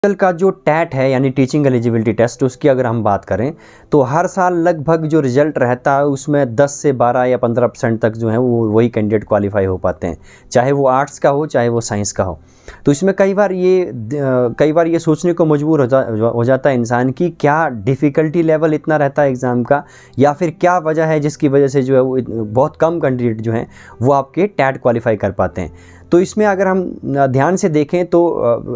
कल का जो टैट है यानी टीचिंग एलिजिबिलिटी टेस्ट, उसकी अगर हम बात करें तो हर साल लगभग जो रिज़ल्ट रहता है उसमें 10 से 12 या 15% तक जो है वो वही कैंडिडेट क्वालिफाई हो पाते हैं, चाहे वो आर्ट्स का हो चाहे वो साइंस का हो। तो इसमें कई बार ये सोचने को मजबूर हो जाता है इंसान कि क्या डिफ़िकल्टी लेवल इतना रहता है एग्ज़ाम का, या फिर क्या वजह है जिसकी वजह से जो है वो बहुत कम कैंडिडेट जो हैं वो आपके टैट क्वालिफाई कर पाते हैं। तो इसमें अगर हम ध्यान से देखें तो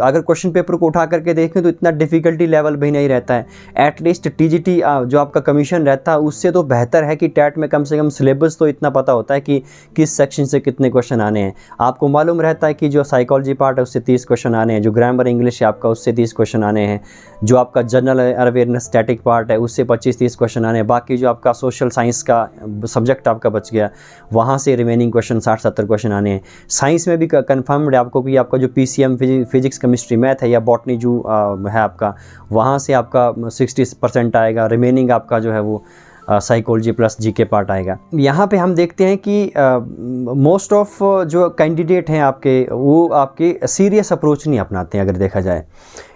अगर क्वेश्चन पेपर को उठा करके देखें तो इतना डिफ़िकल्टी लेवल भी नहीं रहता है। एटलीस्ट टीजीटी जो आपका कमीशन रहता है उससे तो बेहतर है कि टैट में कम से कम सिलेबस तो इतना पता होता है कि किस सेक्शन से कितने क्वेश्चन आने हैं। आपको मालूम रहता है कि जो साइकोलॉजी पार्ट है उससे 30 क्वेश्चन आने हैं, जो ग्रामर इंग्लिश है आपका उससे 30 क्वेश्चन आने हैं, जो आपका जनरल अवेयरनेस स्टैटिक पार्ट है उससे 25-30 क्वेश्चन आने हैं, बाकी जो आपका सोशल साइंस का सब्जेक्ट आपका बच गया वहाँ से रिमेनिंग क्वेश्चन 60-70 क्वेश्चन आने हैं। साइंस में भी कन्फर्म्ड है आपको कि आपका जो पीसीएम फिजिक्स केमिस्ट्री मैथ है या बॉटनी जो है आपका, वहाँ से आपका 60% आएगा, रिमेनिंग आपका जो है वो साइकोलॉजी प्लस जीके पार्ट आएगा। यहाँ पे हम देखते हैं कि मोस्ट ऑफ जो कैंडिडेट हैं आपके वो आपके सीरियस अप्रोच नहीं अपनाते हैं अगर देखा जाए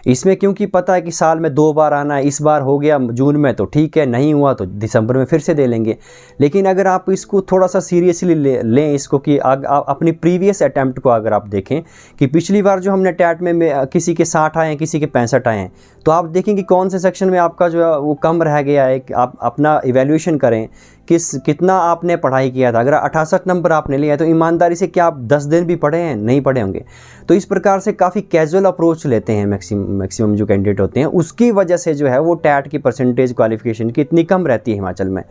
इसमें, क्योंकि पता है कि साल में 2 बार आना है, इस बार हो गया जून में तो ठीक है, नहीं हुआ तो दिसंबर में फिर से दे लेंगे। लेकिन अगर आप इसको थोड़ा सा सीरियसली लें इसको कि अपनी प्रीवियस अटैम्प्ट को अगर आप देखें कि पिछली बार जो हमने टैट में किसी के 60 आए हैं, किसी के 65 आए हैं, तो आप देखें कि कौन से सेक्शन में आपका जो है वो कम रह गया है। आप अपना इवैल्यूएशन करें कितना आपने पढ़ाई किया था। अगर 68 नंबर आपने लिया है तो ईमानदारी से क्या आप 10 दिन भी पढ़े हैं? नहीं पढ़े होंगे। तो इस प्रकार से काफ़ी कैजुअल अप्रोच लेते हैं मैक्सिमम जो कैंडिडेट होते हैं, उसकी वजह से जो है वो टैट की परसेंटेज क्वालिफिकेशन की इतनी कम रहती है हिमाचल में।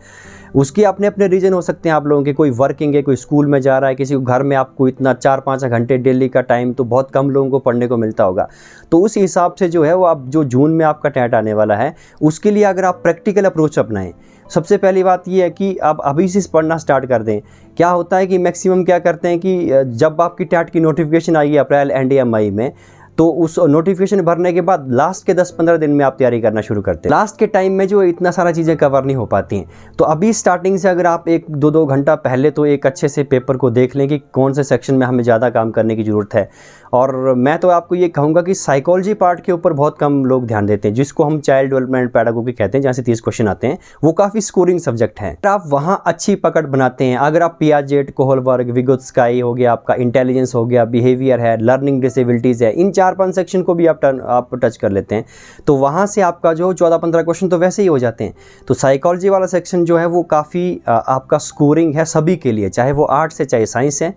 उसके अपने अपने रीज़न हो सकते हैं आप लोगों के, कोई वर्किंग है, कोई स्कूल में जा रहा है, किसी को घर में आपको इतना 4-5 घंटे डेली का टाइम तो बहुत कम लोगों को पढ़ने को मिलता होगा। तो उस हिसाब से जो है वो आप जो जून में आपका टैट आने वाला है उसके लिए अगर आप प्रैक्टिकल अप्रोच अपनाएं, सबसे पहली बात ये है कि आप अभी से पढ़ना स्टार्ट कर दें। क्या होता है कि मैक्सिमम क्या करते हैं कि जब आपकी टैट की नोटिफिकेशन आएगी अप्रैल एंड या मई में, तो उस नोटिफिकेशन भरने के बाद लास्ट के 10-15 दिन में आप तैयारी करना शुरू करते हैं। लास्ट के टाइम में जो इतना सारा चीज़ें कवर नहीं हो पाती हैं, तो अभी स्टार्टिंग से अगर आप 1-2 घंटा पहले तो एक अच्छे से पेपर को देख लें कि कौन से सेक्शन में हमें ज़्यादा काम करने की ज़रूरत है। और मैं तो आपको ये कहूँगा कि साइकोलॉजी पार्ट के ऊपर बहुत कम लोग ध्यान देते हैं, जिसको हम चाइल्ड डेवलपमेंट पैडागोगी कहते हैं, जहाँ से 30 क्वेश्चन आते हैं, वो काफ़ी स्कोरिंग सब्जेक्ट है। आप वहाँ अच्छी पकड़ बनाते हैं। अगर आप पियाजेट, कोहलबर्ग, विगोत्स्काई हो गया, आपका इंटेलिजेंस हो गया, बिहेवियर है, लर्निंग डिसेबिलिटीज़ है, इन 4-5 सेक्शन को भी आप टच कर लेते हैं तो वहाँ से आपका जो 14-15 क्वेश्चन तो वैसे ही हो जाते हैं। तो साइकोलॉजी वाला सेक्शन जो है वो काफ़ी आपका स्कोरिंग है सभी के लिए, चाहे वो आर्ट्स है चाहे साइंस है।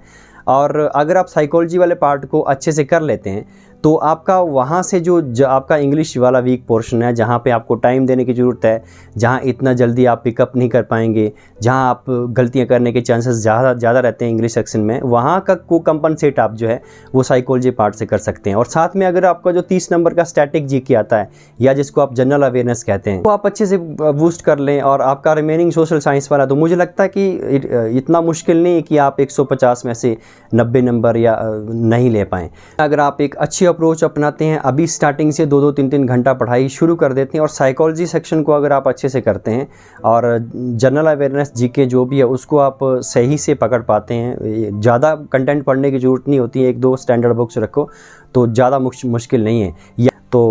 और अगर आप साइकोलॉजी वाले पार्ट को अच्छे से कर लेते हैं तो आपका वहाँ से जो आपका इंग्लिश वाला वीक पोर्शन है, जहाँ पे आपको टाइम देने की ज़रूरत है, जहाँ इतना जल्दी आप पिकअप नहीं कर पाएंगे, जहाँ आप गलतियाँ करने के चांसेस ज़्यादा रहते हैं इंग्लिश सेक्शन में, वहाँ का को कंपनसेट आप जो है वो साइकोलॉजी पार्ट से कर सकते हैं। और साथ में अगर आपका जो 30 नंबर का स्टैटिक जीके आता है या जिसको आप जनरल अवेयरनेस कहते हैं, वो आप अच्छे से बूस्ट कर लें। और आपका रिमेनिंग सोशल साइंस वाला तो मुझे लगता है कि इतना मुश्किल नहीं है कि आप 150 में से 90 नंबर या नहीं ले पाएँ। अगर आप एक अच्छी अप्रोच अपनाते हैं, अभी स्टार्टिंग से 2-2, 3-3 घंटा पढ़ाई शुरू कर देते हैं और साइकोलॉजी सेक्शन को अगर आप अच्छे से करते हैं और जनरल अवेयरनेस जीके जो भी है उसको आप सही से पकड़ पाते हैं, ज़्यादा कंटेंट पढ़ने की ज़रूरत नहीं होती है, 1-2 स्टैंडर्ड बुक्स रखो तो ज़्यादा मुश्किल नहीं है। तो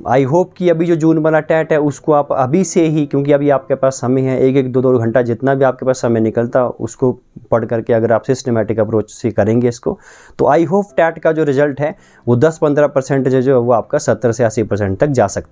आई होप कि अभी जो जून वाला टैट है उसको आप अभी से ही, क्योंकि अभी आपके पास समय है, 1-2 घंटा जितना भी आपके पास समय निकलता उसको पढ़ करके अगर आप सिस्टमेटिक अप्रोच से करेंगे इसको, तो आई होप टैट का जो रिज़ल्ट है वो 10-15% जो है वो आपका 70 से 80% तक जा सकता है।